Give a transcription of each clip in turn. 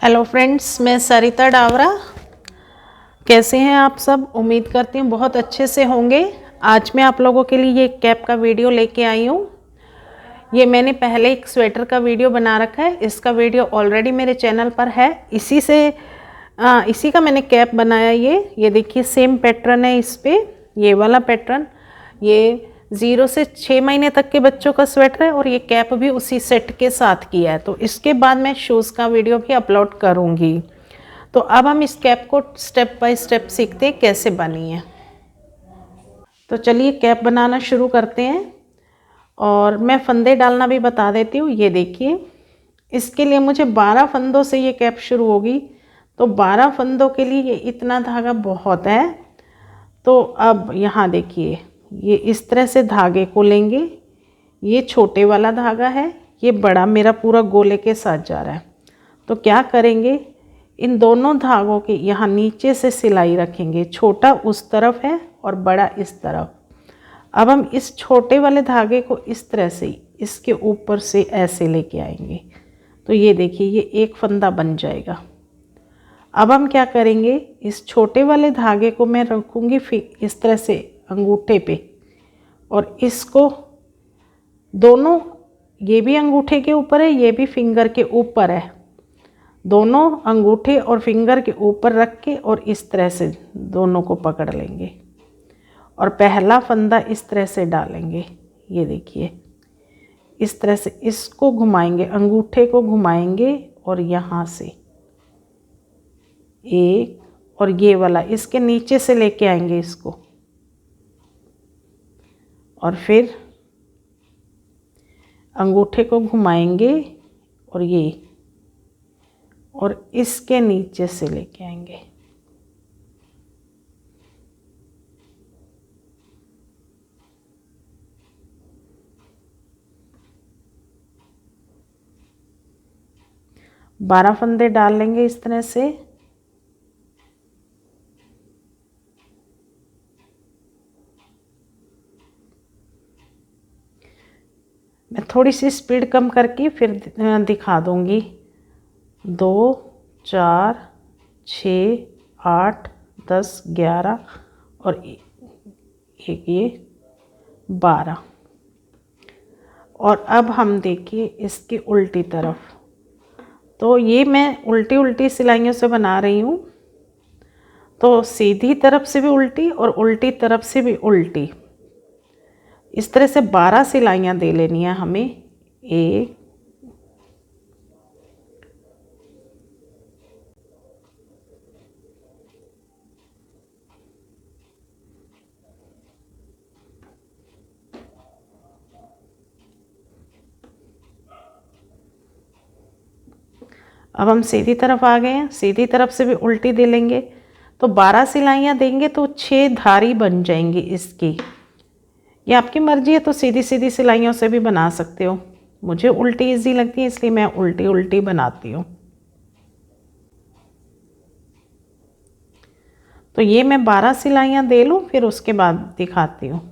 Hello friends, मैं सरिता डावरा। कैसे हैं आप सब? उम्मीद करती हूँ बहुत अच्छे से होंगे। आज मैं आप लोगों के लिए ये कैप का वीडियो लेके आई हूँ। ये मैंने पहले एक स्वेटर का वीडियो बना रखा है, इसका वीडियो ऑलरेडी मेरे चैनल पर है। इसी का मैंने कैप बनाया। ये देखिए सेम पैटर्न है इस पर, ये वाला पैटर्न। ये 0 से 6 महीने तक के बच्चों का स्वेटर है और ये कैप भी उसी सेट के साथ किया है। तो इसके बाद मैं शूज़ का वीडियो भी अपलोड करूँगी। तो अब हम इस कैप को स्टेप बाय स्टेप सीखते हैं कैसे बनी है। तो चलिए कैप बनाना शुरू करते हैं। और मैं फंदे डालना भी बता देती हूँ। ये देखिए, इसके लिए मुझे 12 फंदों से ये कैप शुरू होगी। तो 12 फंदों के लिए ये इतना धागा बहुत है। तो अब यहाँ देखिए, ये इस तरह से धागे को लेंगे। ये छोटे वाला धागा है, ये बड़ा मेरा पूरा गोले के साथ जा रहा है। तो क्या करेंगे, इन दोनों धागों के यहाँ नीचे से सिलाई रखेंगे। छोटा उस तरफ है और बड़ा इस तरफ। अब हम इस छोटे वाले धागे को इस तरह से इसके ऊपर से ऐसे लेके आएंगे। तो ये देखिए, ये एक फंदा बन जाएगा। अब हम क्या करेंगे, इस छोटे वाले धागे को मैं रखूँगी इस तरह से अंगूठे पे, और इसको दोनों, ये भी अंगूठे के ऊपर है, ये भी फिंगर के ऊपर है। दोनों अंगूठे और फिंगर के ऊपर रख के और इस तरह से दोनों को पकड़ लेंगे और पहला फंदा इस तरह से डालेंगे। ये देखिए, इस तरह से इसको घुमाएंगे, अंगूठे को घुमाएंगे और यहाँ से एक, और ये वाला इसके नीचे से लेके आएंगे इसको, और फिर अंगूठे को घुमाएंगे और ये, और इसके नीचे से लेके आएंगे। बारह फंदे डाल लेंगे इस तरह से। मैं थोड़ी सी स्पीड कम करके फिर दिखा दूंगी। 2, 4, 6, 8, 10, 11 और एक ये 12। और अब हम देखिए इसकी उल्टी तरफ। तो ये मैं उल्टी उल्टी सिलाइयों से बना रही हूँ। तो सीधी तरफ से भी उल्टी और उल्टी तरफ से भी उल्टी, इस तरह से 12 सिलाइयाँ दे लेनी है हमें। 1, अब हम सीधी तरफ आ गए हैं, सीधी तरफ से भी उल्टी दे लेंगे। तो 12 सिलाइयाँ देंगे तो 6 धारी बन जाएंगी इसकी। ये आपकी मर्जी है, तो सीधी सीधी सिलाइयों से भी बना सकते हो। मुझे उल्टी इजी लगती है इसलिए मैं उल्टी उल्टी बनाती हूँ। तो ये मैं 12 सिलाइयाँ दे लूँ, फिर उसके बाद दिखाती हूँ।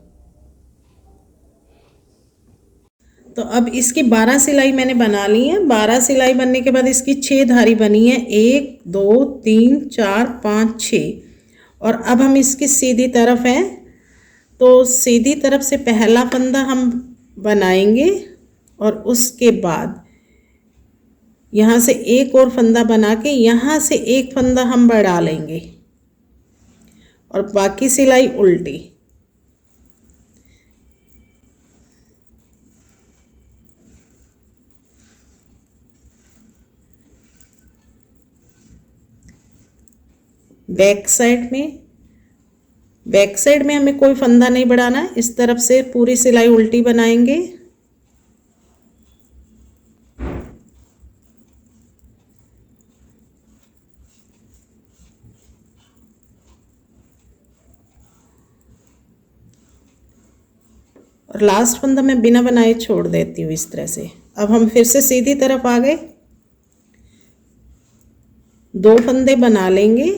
तो अब इसकी 12 सिलाई मैंने बना ली है। 12 सिलाई बनने के बाद इसकी 6 धारी बनी है। 1, 2, 3, 4, 5, 6। और अब हम इसकी सीधी तरफ हैं, तो सीधी तरफ से पहला फंदा हम बनाएंगे और उसके बाद यहाँ से एक और फंदा बना के यहाँ से एक फंदा हम बढ़ा लेंगे और बाकी सिलाई उल्टी। बैक साइड में हमें कोई फंदा नहीं बढ़ाना है। इस तरफ से पूरी सिलाई उल्टी बनाएंगे। और लास्ट फंदा मैं बिना बनाए छोड़ देती हूँ इस तरह से। अब हम फिर से सीधी तरफ आ गए, 2 फंदे बना लेंगे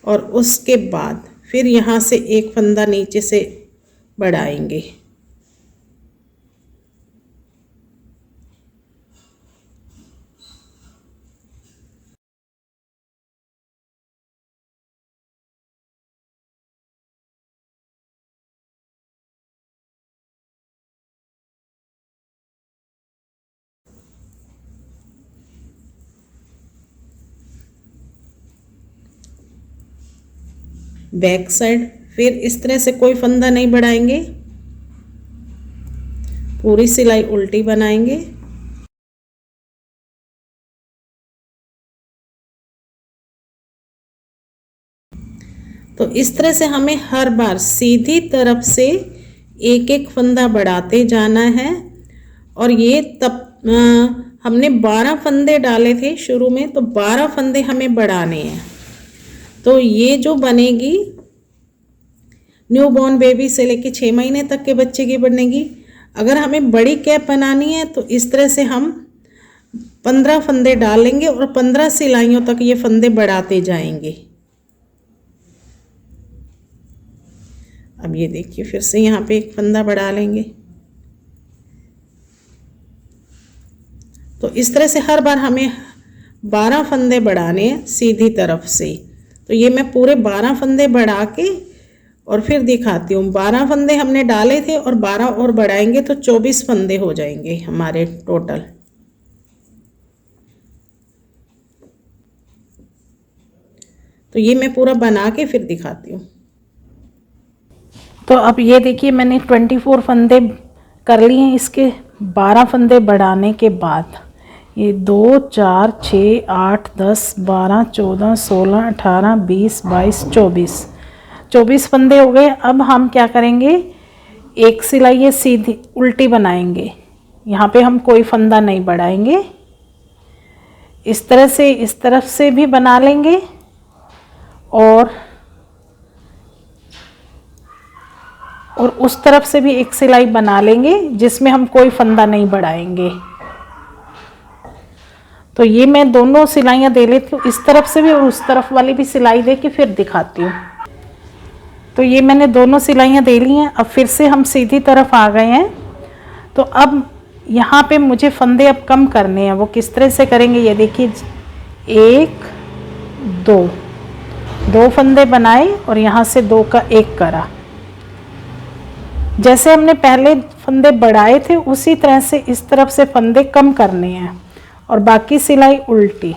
और उसके बाद फिर यहाँ से एक फंदा नीचे से बढ़ाएंगे बैक साइड। फिर इस तरह से कोई फंदा नहीं बढ़ाएंगे, पूरी सिलाई उल्टी बनाएंगे। तो इस तरह से हमें हर बार सीधी तरफ से एक एक फंदा बढ़ाते जाना है। और ये तब हमने 12 फंदे डाले थे शुरू में, तो 12 फंदे हमें बढ़ाने हैं। तो ये जो बनेगी न्यूबॉर्न बेबी से लेके 6 महीने तक के बच्चे की बनेगी। अगर हमें बड़ी कैप बनानी है तो इस तरह से हम 15 फंदे डालेंगे और 15 सिलाइयों तक ये फंदे बढ़ाते जाएंगे। अब ये देखिए, फिर से यहाँ पे एक फंदा बढ़ा लेंगे। तो इस तरह से हर बार हमें 12 फंदे बढ़ाने हैं सीधी तरफ से। तो ये मैं पूरे 12 फंदे बढ़ा के और फिर दिखाती हूँ। 12 फंदे हमने डाले थे और 12 और बढ़ाएंगे तो 24 फंदे हो जाएंगे हमारे टोटल। तो ये मैं पूरा बना के फिर दिखाती हूँ। तो अब ये देखिए, मैंने 24 फंदे कर लिए हैं। इसके 12 फंदे बढ़ाने के बाद ये 2 4 6 8 10 12 14 16 18 20 22 24 फंदे हो गए। अब हम क्या करेंगे, एक सिलाई ये सीधी उल्टी बनाएंगे। यहाँ पे हम कोई फंदा नहीं बढ़ाएंगे। इस तरह से इस तरफ से भी बना लेंगे और उस तरफ से भी एक सिलाई बना लेंगे जिसमें हम कोई फंदा नहीं बढ़ाएंगे। तो ये मैं दोनों सिलाइयाँ दे लेती हूँ, इस तरफ से भी और उस तरफ वाली भी सिलाई दे के फिर दिखाती हूँ। तो ये मैंने दोनों सिलाइयाँ दे ली हैं। अब फिर से हम सीधी तरफ आ गए हैं। तो अब यहाँ पे मुझे फंदे अब कम करने हैं। वो किस तरह से करेंगे, ये देखिए, 1 2 फंदे बनाए और यहाँ से 2 का 1 करा। जैसे हमने पहले फंदे बढ़ाए थे उसी तरह से इस तरफ से फंदे कम करने हैं और बाकी सिलाई उल्टी।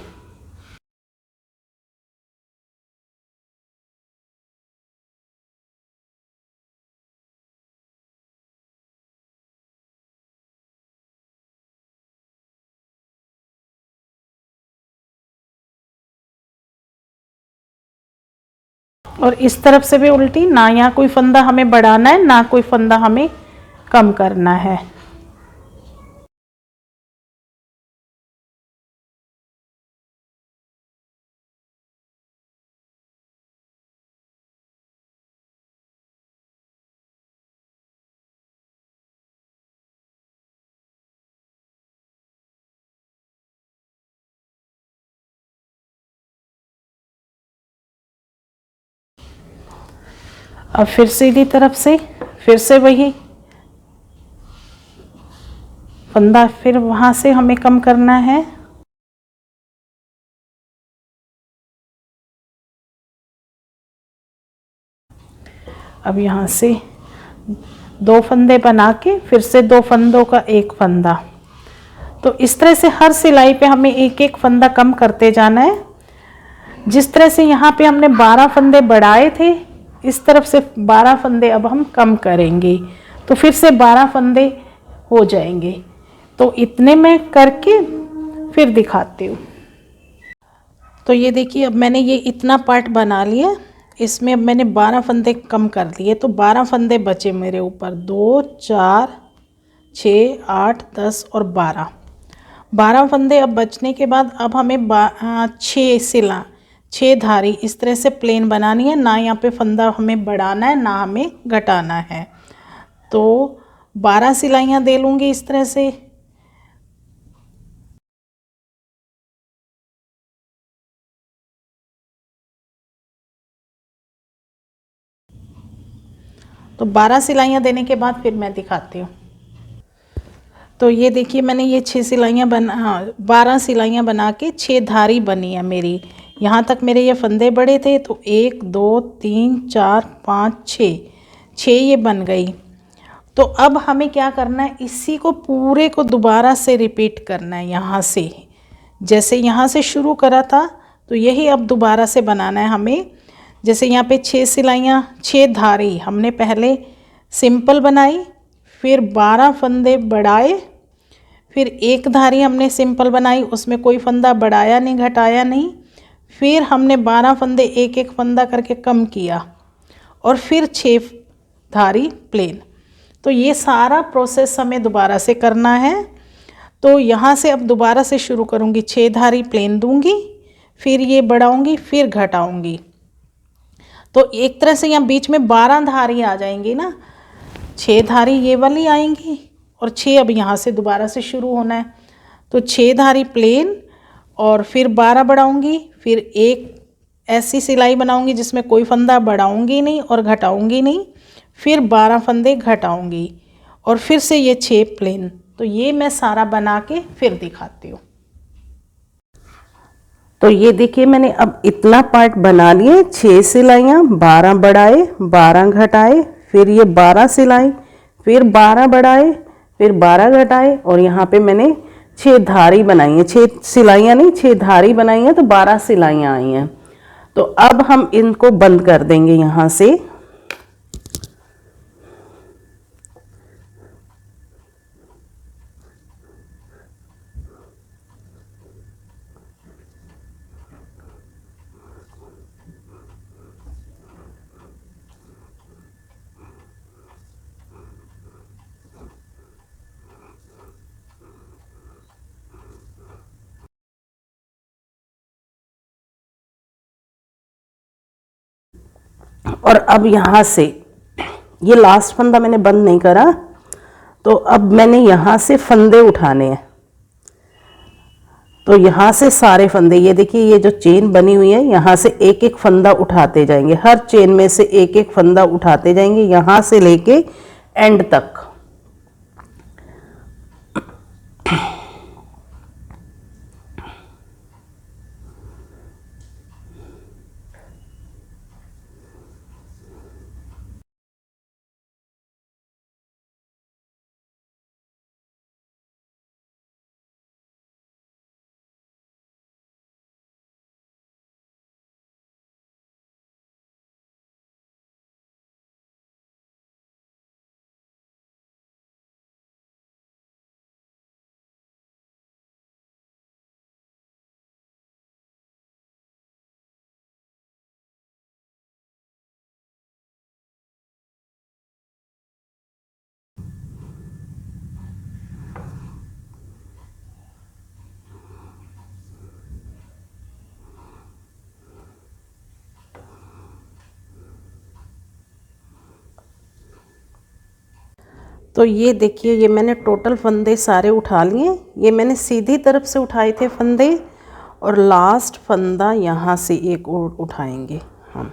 और इस तरफ से भी उल्टी। ना यहाँ कोई फंदा हमें बढ़ाना है, ना कोई फंदा हमें कम करना है। अब फिर सीधी तरफ से फिर से वही फंदा, फिर वहाँ से हमें कम करना है। अब यहाँ से 2 फंदे बना के फिर से 2 फंदों का 1 फंदा। तो इस तरह से हर सिलाई पे हमें एक एक फंदा कम करते जाना है। जिस तरह से यहाँ पे हमने 12 फंदे बढ़ाए थे, इस तरफ से 12 फंदे अब हम कम करेंगे। तो फिर से 12 फंदे हो जाएंगे। तो इतने में करके फिर दिखाती हूँ। तो ये देखिए, अब मैंने ये इतना पार्ट बना लिया। इसमें अब मैंने 12 फंदे कम कर दिए। तो 12 फंदे बचे मेरे ऊपर, 2 4 6 8 10 और 12 फंदे अब बचने के बाद अब हमें 6 धारी इस तरह से प्लेन बनानी है। ना यहाँ पे फंदा हमें बढ़ाना है, ना हमें घटाना है। तो 12 सिलाइयाँ दे लूँगी इस तरह से। तो 12 सिलाइयाँ देने के बाद फिर मैं दिखाती हूँ। तो ये देखिए, मैंने ये 12 सिलाइयाँ बना के 6 धारी बनी है मेरी। यहाँ तक मेरे ये फंदे बड़े थे। तो 1 2 3 4 5 6 ये बन गई। तो अब हमें क्या करना है, इसी को पूरे को दोबारा से रिपीट करना है। यहाँ से जैसे यहाँ से शुरू करा था, तो यही अब दोबारा से बनाना है हमें। जैसे यहाँ पे 6 सिलाइयाँ, 6 धारी हमने पहले सिंपल बनाई, फिर 12 फंदे बढ़ाए, फिर एक धारी हमने सिंपल बनाई, उसमें कोई फंदा बढ़ाया नहीं घटाया नहीं, फिर हमने 12 फंदे एक एक फंदा करके कम किया और फिर 6 धारी प्लेन। तो ये सारा प्रोसेस हमें दोबारा से करना है। तो यहाँ से अब दोबारा से शुरू करूँगी, 6 धारी प्लेन दूँगी, फिर ये बढ़ाऊँगी, फिर घटाऊँगी। तो एक तरह से यहाँ बीच में 12 धारी आ जाएंगी ना, 6 धारी ये वाली आएंगी और 6 अब यहाँ से दोबारा से शुरू होना है। तो 6 धारी प्लेन और फिर 12 बढ़ाऊँगी, फिर एक ऐसी सिलाई बनाऊँगी जिसमें कोई फंदा बढ़ाऊँगी नहीं और घटाऊँगी नहीं, फिर 12 फंदे घटाऊँगी और फिर से ये 6 प्लेन। तो ये मैं सारा बना के फिर दिखाती हूँ। तो ये देखिए मैंने अब इतना पार्ट बना लिए, 6 सिलाइयाँ, 12 बढ़ाए, 12 घटाए, फिर ये 12 सिलाई, फिर 12 बढ़ाए, फिर 12 घटाए और यहाँ पे मैंने 6 धारी बनाई हैं, 6 सिलाइयाँ नहीं 6 धारी बनाई हैं, तो 12 सिलाइयाँ आई हैं। तो अब हम इनको बंद कर देंगे यहाँ से। और अब यहाँ से ये लास्ट फंदा मैंने बंद नहीं करा, तो अब मैंने यहाँ से फंदे उठाने हैं। तो यहाँ से सारे फंदे, ये देखिए ये जो चेन बनी हुई है, यहाँ से एक एक फंदा उठाते जाएंगे, हर चेन में से एक एक फंदा उठाते जाएंगे यहाँ से लेके एंड तक। तो ये देखिए ये मैंने टोटल फंदे सारे उठा लिए। ये मैंने सीधी तरफ से उठाए थे फंदे और लास्ट फंदा यहाँ से एक और उठाएंगे हम।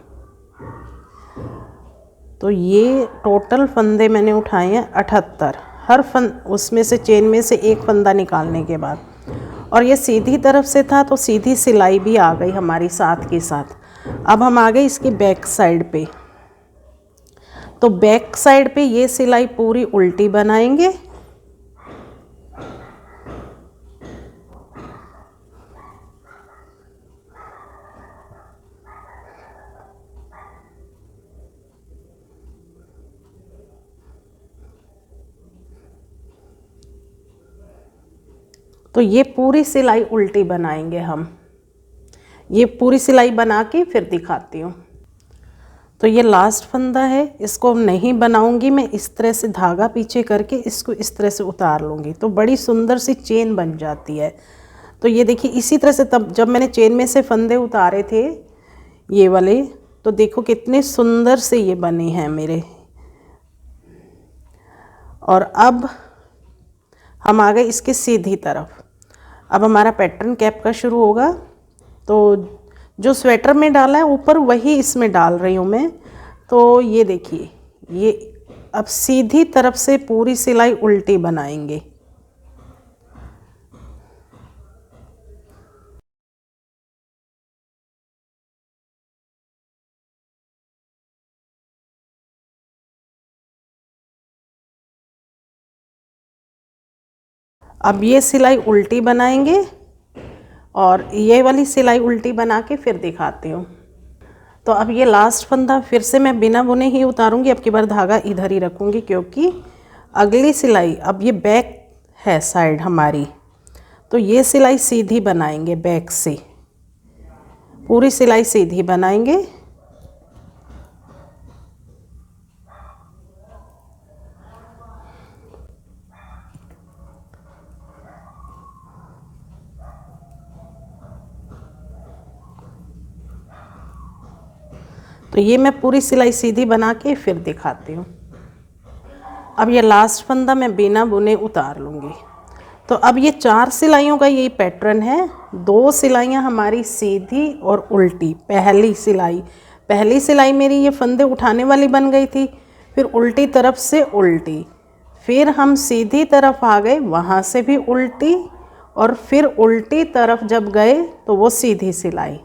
तो ये टोटल फंदे मैंने उठाए हैं 78, हर उसमें से चेन में से एक फंदा निकालने के बाद। और ये सीधी तरफ से था तो सीधी सिलाई भी आ गई हमारी साथ के साथ। अब हम आ गए इसके बैक साइड पे। तो बैक साइड पे ये सिलाई पूरी उल्टी बनाएंगे। तो ये पूरी सिलाई उल्टी बनाएंगे हम। ये पूरी सिलाई बना के फिर दिखाती हूँ। तो ये लास्ट फंदा है, इसको नहीं बनाऊंगी मैं, इस तरह से धागा पीछे करके इसको इस तरह से उतार लूँगी तो बड़ी सुंदर सी चेन बन जाती है। तो ये देखिए इसी तरह से तब जब मैंने चेन में से फंदे उतारे थे ये वाले, तो देखो कितने सुंदर से ये बने हैं मेरे। और अब हम आ गए इसके सीधी तरफ। अब हमारा पैटर्न कैप का शुरू होगा। तो जो स्वेटर में डाला है ऊपर वही इसमें डाल रही हूँ मैं। तो ये देखिए ये अब सीधी तरफ से पूरी सिलाई उल्टी बनाएंगे। अब ये सिलाई उल्टी बनाएंगे और ये वाली सिलाई उल्टी बना के फिर दिखाती हूँ। तो अब ये लास्ट फंदा फिर से मैं बिना बुने ही उतारूंगी। अब की बार धागा इधर ही रखूंगी क्योंकि अगली सिलाई, अब ये बैक है साइड हमारी, तो ये सिलाई सीधी बनाएंगे, बैक से पूरी सिलाई सीधी बनाएंगे। तो ये मैं पूरी सिलाई सीधी बना के फिर दिखाती हूँ। अब ये लास्ट फंदा मैं बिना बुने उतार लूँगी। तो अब ये 4 सिलाइयों का यही पैटर्न है। 2 सिलाइयाँ हमारी सीधी और उल्टी। पहली सिलाई मेरी ये फंदे उठाने वाली बन गई थी, फिर उल्टी तरफ से उल्टी, फिर हम सीधी तरफ आ गए, वहाँ से भी उल्टी, और फिर उल्टी तरफ जब गए तो वो सीधी सिलाई।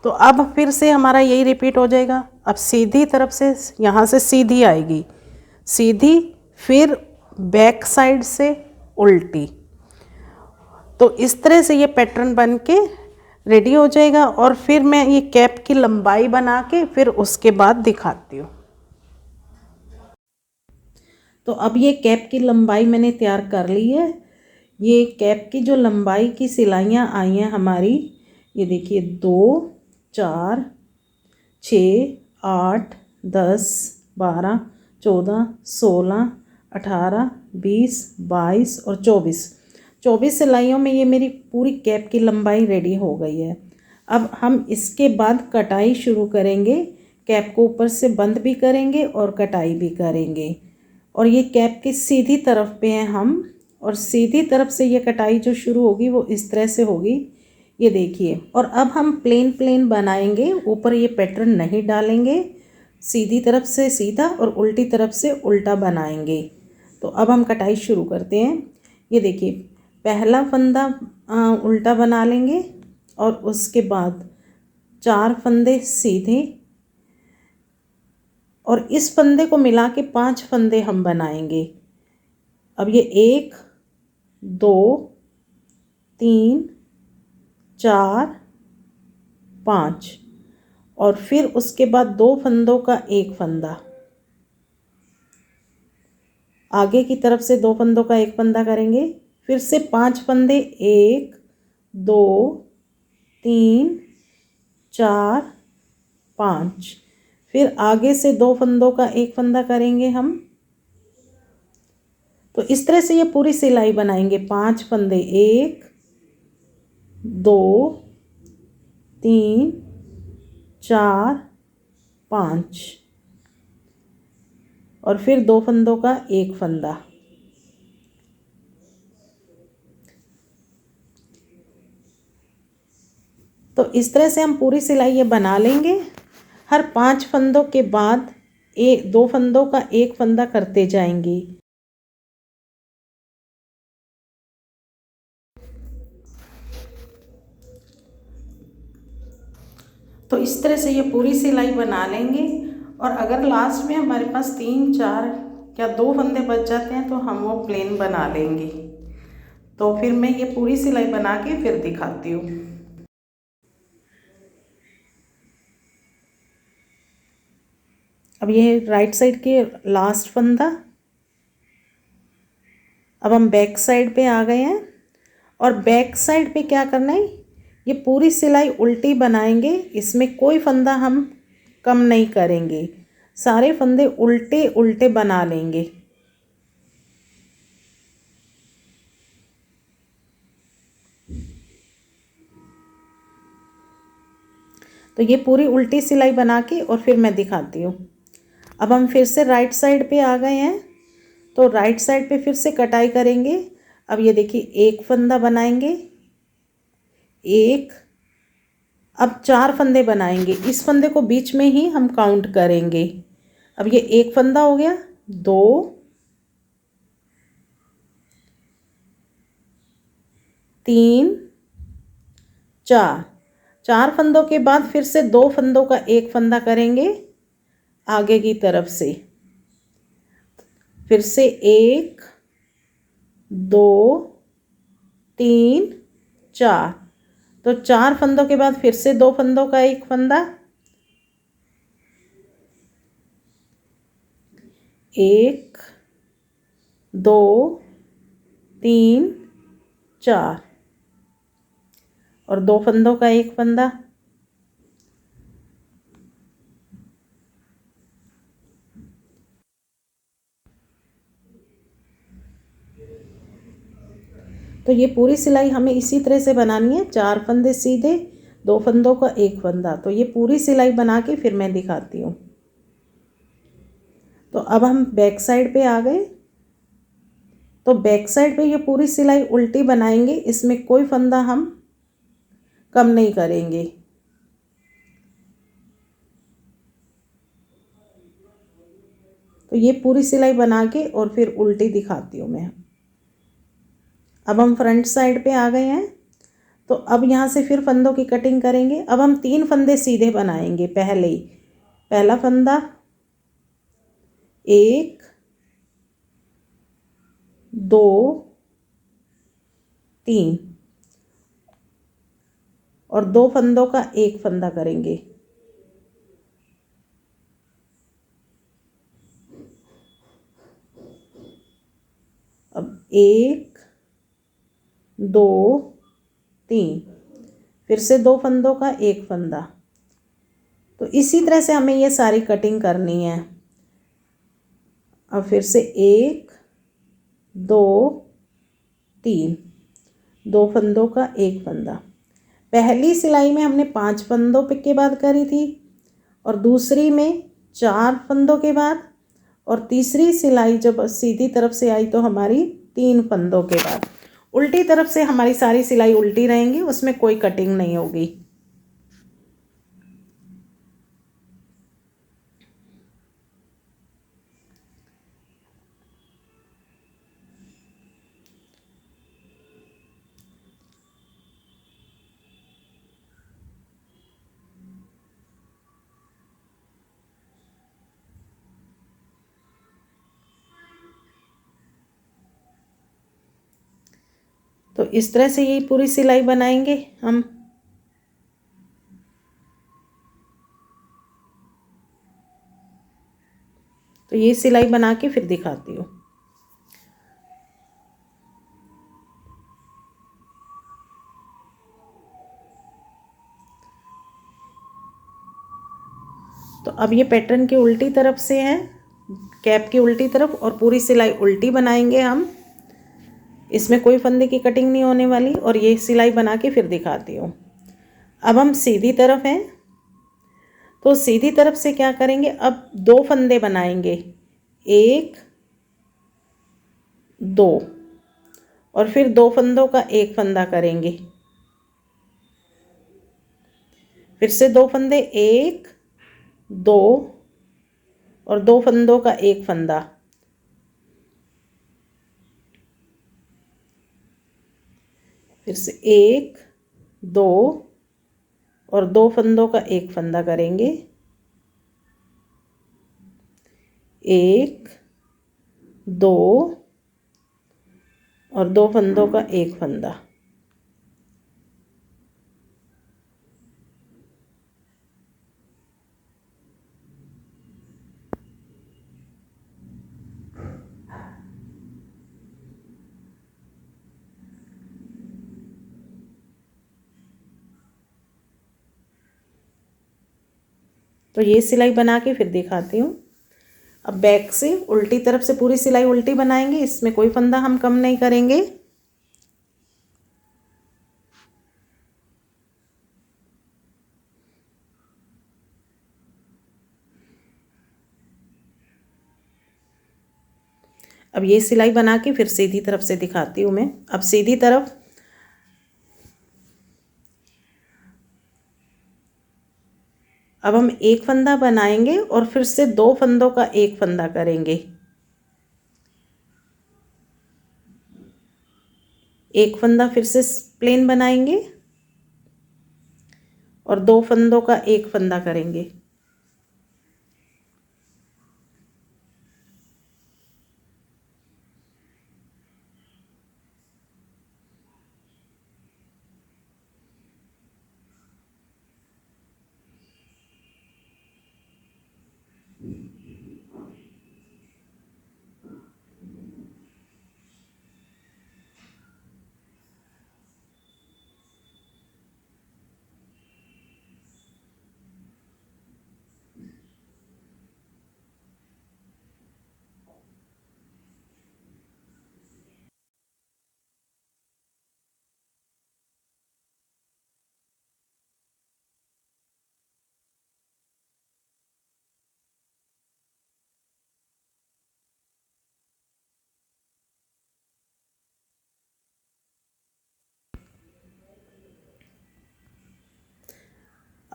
तो अब फिर से हमारा यही रिपीट हो जाएगा। अब सीधी तरफ से यहाँ से सीधी आएगी, सीधी, फिर बैक साइड से उल्टी। तो इस तरह से ये पैटर्न बन के रेडी हो जाएगा। और फिर मैं ये कैप की लंबाई बना के फिर उसके बाद दिखाती हूँ। तो अब ये कैप की लंबाई मैंने तैयार कर ली है। ये कैप की जो लंबाई की सिलाइयाँ आई हैं हमारी, ये देखिए 2, 4, 6, 8, 10, 12, 14, 16, 18, 20, 22 और 24 सिलाइयों में ये मेरी पूरी कैप की लंबाई रेडी हो गई है। अब हम इसके बाद कटाई शुरू करेंगे। कैप को ऊपर से बंद भी करेंगे और कटाई भी करेंगे। और ये कैप की सीधी तरफ पे हैं हम, और सीधी तरफ से ये कटाई जो शुरू होगी वो इस तरह से होगी, ये देखिए। और अब हम प्लेन बनाएंगे, ऊपर ये पैटर्न नहीं डालेंगे, सीधी तरफ से सीधा और उल्टी तरफ से उल्टा बनाएंगे। तो अब हम कटाई शुरू करते हैं। ये देखिए, पहला फंदा उल्टा बना लेंगे और उसके बाद 4 फंदे सीधे, और इस फंदे को मिला के 5 फंदे हम बनाएंगे। अब ये 1, 2, 3, 4, 5, और फिर उसके बाद 2 फंदों का 1 फंदा, आगे की तरफ से 2 फंदों का 1 फंदा करेंगे, फिर से 5 फंदे, 1, 2, 3, 4, 5, फिर आगे से 2 फंदों का 1 फंदा करेंगे हम। तो इस तरह से ये पूरी सिलाई बनाएंगे। 5 फंदे, 1, 2, 3, 4, 5, और फिर 2 फंदों का 1 फंदा। तो इस तरह से हम पूरी सिलाई ये बना लेंगे। हर 5 फंदों के बाद 2 फंदों का 1 फंदा करते जाएंगे। तो इस तरह से ये पूरी सिलाई बना लेंगे। और अगर लास्ट में हमारे पास 3, 4 या 2 फंदे बच जाते हैं तो हम वो प्लेन बना लेंगे। तो फिर मैं ये पूरी सिलाई बना के फिर दिखाती हूँ। अब ये राइट साइड के लास्ट फंदा। अब हम बैक साइड पे आ गए हैं, और बैक साइड पे क्या करना है, ये पूरी सिलाई उल्टी बनाएंगे। इसमें कोई फंदा हम कम नहीं करेंगे, सारे फंदे उल्टे उल्टे बना लेंगे। तो ये पूरी उल्टी सिलाई बना के और फिर मैं दिखाती हूँ। अब हम फिर से राइट साइड पे आ गए हैं, तो राइट साइड पे फिर से कटाई करेंगे। अब ये देखिए, 1 फंदा बनाएंगे, 1, अब 4 फंदे बनाएंगे। इस फंदे को बीच में ही हम काउंट करेंगे। अब ये 1 फंदा हो गया, 2, 3, 4 फंदों के बाद फिर से 2 फंदों का 1 फंदा करेंगे आगे की तरफ से। फिर से 1, 2, 3, 4, तो 4 फंदों के बाद फिर से 2 फंदों का 1 फंदा, 1 2 3 4 और 2 फंदों का एक फंदा, तो ये पूरी सिलाई हमें इसी तरह से बनानी है, 4 फंदे सीधे, 2 फंदों का एक फंदा। तो ये पूरी सिलाई बना के फिर मैं दिखाती हूँ। तो अब हम बैक साइड पे आ गए। तो बैक साइड पे ये पूरी सिलाई उल्टी बनाएंगे, इसमें कोई फंदा हम कम नहीं करेंगे। तो ये पूरी सिलाई बना के और फिर उल्टी दिखाती हूँ मैं। अब हम फ्रंट साइड पे आ गए हैं। तो अब यहाँ से फिर फंदों की कटिंग करेंगे। अब हम 3 फंदे सीधे बनाएंगे। पहले ही पहला फंदा, 1 2 3 और 2 फंदों का एक फंदा करेंगे। अब 1 2 3 फिर से 2 फंदों का एक फंदा। तो इसी तरह से हमें ये सारी कटिंग करनी है। अब फिर से 1 2 3 2 फंदों का एक फंदा। पहली सिलाई में हमने 5 फंदों के बाद करी थी और दूसरी में 4 फंदों के बाद, और तीसरी सिलाई जब सीधी तरफ से आई तो हमारी 3 फंदों के बाद। उल्टी तरफ से हमारी सारी सिलाई उल्टी रहेंगी, उसमें कोई कटिंग नहीं होगी। तो इस तरह से ये पूरी सिलाई बनाएंगे हम। तो ये सिलाई बना के फिर दिखाती हूँ। तो अब ये पैटर्न की उल्टी तरफ से है, कैप की उल्टी तरफ, और पूरी सिलाई उल्टी बनाएंगे हम। इसमें कोई फंदे की कटिंग नहीं होने वाली, और ये सिलाई बना के फिर दिखाती हूँ। अब हम सीधी तरफ हैं। तो सीधी तरफ से क्या करेंगे, अब 2 फंदे बनाएंगे, 1 2 और फिर 2 फंदों का एक फंदा करेंगे। फिर से 2 फंदे, 1 2 और 2 फंदों का एक फंदा। फिर से 1 2 और 2 फंदों का एक फंदा करेंगे, 1 2 और 2 फंदों का एक फंदा। तो ये सिलाई बना के फिर दिखाती हूँ। अब बैक से उल्टी तरफ से पूरी सिलाई उल्टी बनाएंगे, इसमें कोई फंदा हम कम नहीं करेंगे। अब ये सिलाई बना के फिर सीधी तरफ से दिखाती हूँ मैं। अब सीधी तरफ अब हम एक फंदा बनाएंगे और फिर से 2 फंदों का एक फंदा करेंगे। एक फंदा फिर से प्लेन बनाएंगे और 2 फंदों का एक फंदा करेंगे।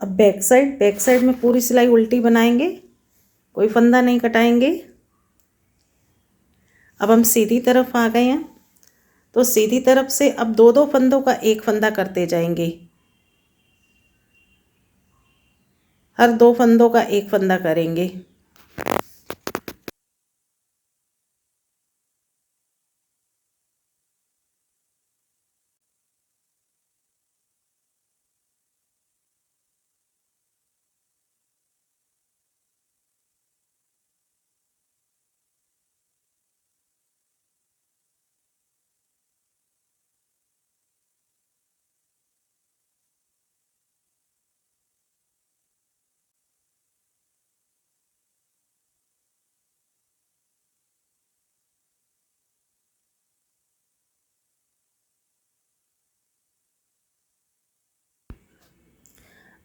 अब बैक साइड में पूरी सिलाई उल्टी बनाएंगे, कोई फंदा नहीं कटाएंगे। अब हम सीधी तरफ आ गए हैं, तो सीधी तरफ से अब दो दो फंदों का एक फंदा करते जाएंगे। हर दो फंदों का एक फंदा करेंगे।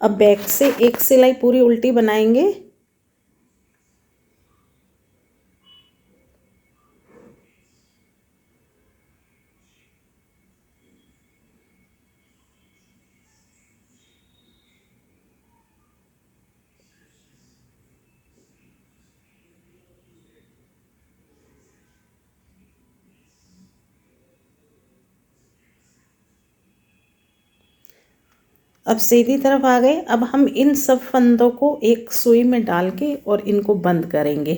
अब बैक से एक सिलाई पूरी उल्टी बनाएंगे। अब सीधी तरफ आ गए। अब हम इन सब फंदों को एक सुई में डाल के और इनको बंद करेंगे।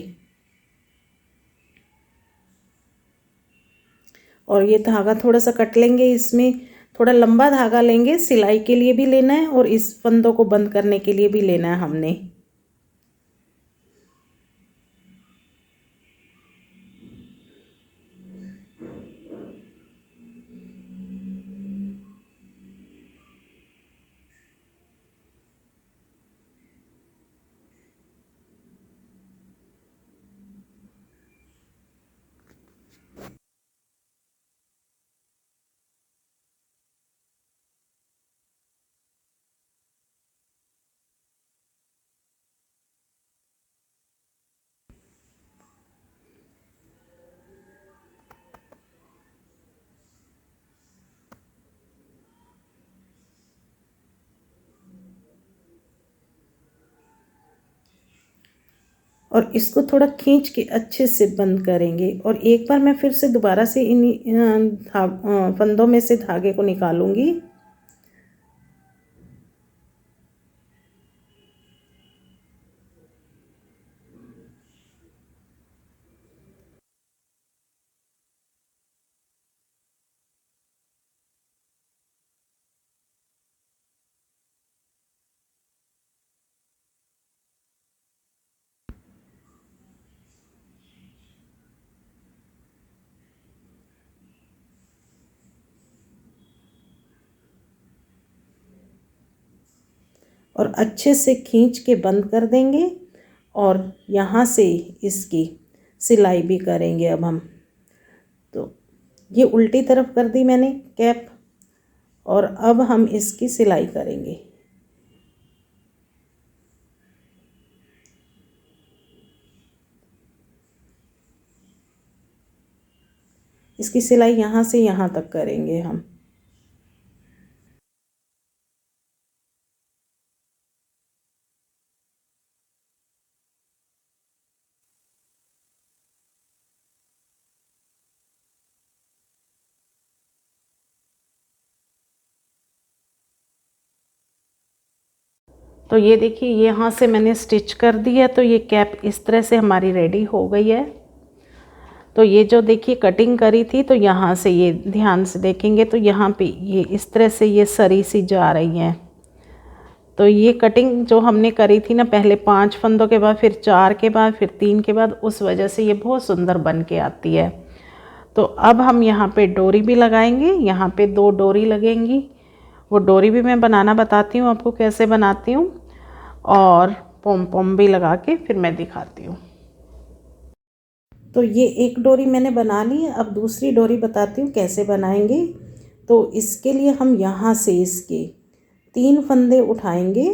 और ये धागा थोड़ा सा कट लेंगे, इसमें थोड़ा लंबा धागा लेंगे, सिलाई के लिए भी लेना है और इस फंदों को बंद करने के लिए भी लेना है हमने। और इसको थोड़ा खींच के अच्छे से बंद करेंगे। और एक बार मैं फिर से दोबारा से इन फंदों में से धागे को निकालूंगी। और अच्छे से खींच के बंद कर देंगे। और यहाँ से इसकी सिलाई भी करेंगे। अब हम तो ये उल्टी तरफ कर दी मैंने कैप, और अब हम इसकी सिलाई करेंगे। इसकी सिलाई यहाँ से यहाँ तक करेंगे हम। तो ये देखिए यहाँ से मैंने स्टिच कर दिया, तो ये कैप इस तरह से हमारी रेडी हो गई है। तो ये जो देखिए कटिंग करी थी, तो यहाँ से ये ध्यान से देखेंगे तो यहाँ पे ये इस तरह से ये सरी सी जा रही हैं। तो ये कटिंग जो हमने करी थी ना, पहले 5 फंदों के बाद, फिर 4 के बाद, फिर 3 के बाद, उस वजह से ये बहुत सुंदर बन के आती है। तो अब हम यहाँ पे डोरी भी लगाएंगे। यहाँ पे 2 डोरी लगेंगी। वो डोरी भी मैं बनाना बताती हूँ आपको कैसे बनाती हूँ, और पोम पोम भी लगा के फिर मैं दिखाती हूँ। तो ये एक डोरी मैंने बना ली है। अब दूसरी डोरी बताती हूँ कैसे बनाएंगे। तो इसके लिए हम यहाँ से इसके 3 फंदे उठाएंगे।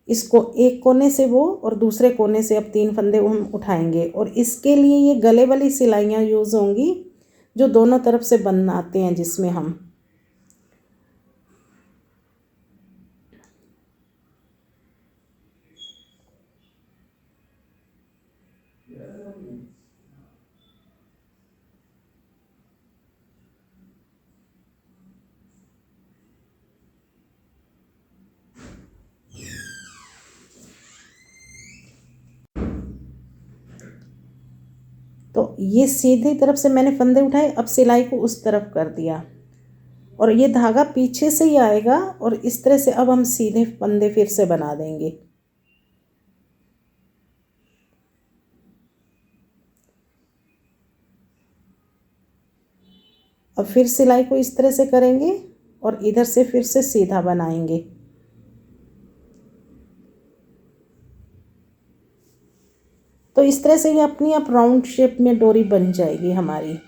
इसको एक कोने से वो और दूसरे कोने से अब 3 फंदे हम उठाएंगे। और इसके लिए ये गले वाली सिलाइयाँ यूज़ होंगी, जो दोनों तरफ से बनाते हैं, जिसमें हम तो ये सीधी तरफ से मैंने फंदे उठाए, अब सिलाई को उस तरफ कर दिया और ये धागा पीछे से ही आएगा और इस तरह से अब हम सीधे फंदे फिर से बना देंगे। अब फिर सिलाई को इस तरह से करेंगे और इधर से फिर से सीधा बनाएंगे। तो इस तरह से ये अपनी आप राउंड शेप में डोरी बन जाएगी हमारी।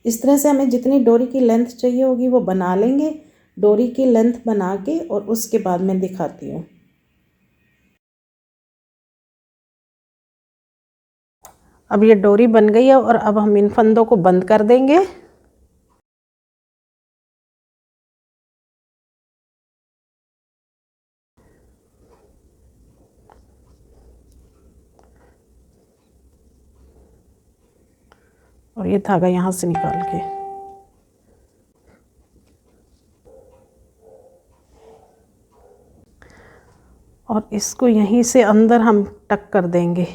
इस तरह से हमें जितनी डोरी की लेंथ चाहिए होगी वो बना लेंगे। डोरी की लेंथ बना के और उसके बाद मैं दिखाती हूँ। अब ये डोरी बन गई है और अब हम इन फंदों को बंद कर देंगे। और ये धागा यहाँ से निकाल के और इसको यहीं से अंदर हम टक कर देंगे।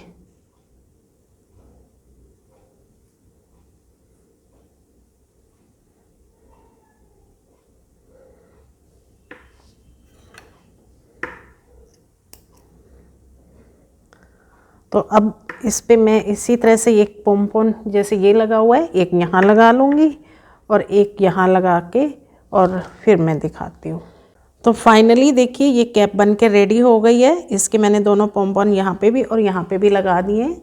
तो अब इस पे मैं इसी तरह से एक पोम्पोन जैसे ये लगा हुआ है, एक यहाँ लगा लूँगी और एक यहाँ लगा के और फिर मैं दिखाती हूँ। तो फाइनली देखिए ये कैप बन के रेडी हो गई है। इसके मैंने दोनों पोम्पोन यहाँ पे भी और यहाँ पे भी लगा दिए हैं।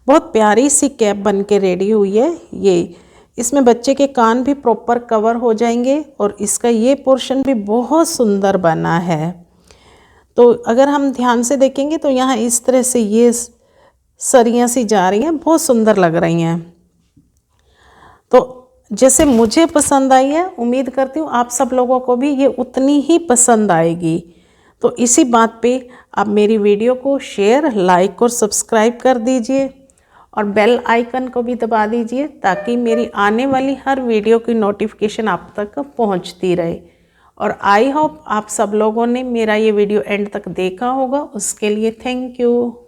बहुत प्यारी सी कैप बन के रेडी हुई है। ये इसमें बच्चे के कान भी प्रॉपर कवर हो जाएंगे और इसका ये पोर्शन भी बहुत सुंदर बना है। तो अगर हम ध्यान से देखेंगे तो यहाँ इस तरह से ये सरियाँ सी जा रही हैं, बहुत सुंदर लग रही हैं। तो जैसे मुझे पसंद आई है, उम्मीद करती हूँ आप सब लोगों को भी ये उतनी ही पसंद आएगी। तो इसी बात पे आप मेरी वीडियो को शेयर, लाइक और सब्सक्राइब कर दीजिए और बेल आइकन को भी दबा दीजिए ताकि मेरी आने वाली हर वीडियो की नोटिफिकेशन आप तक पहुँचती रहे। और आई होप आप सब लोगों ने मेरा ये वीडियो एंड तक देखा होगा। उसके लिए थैंक यू।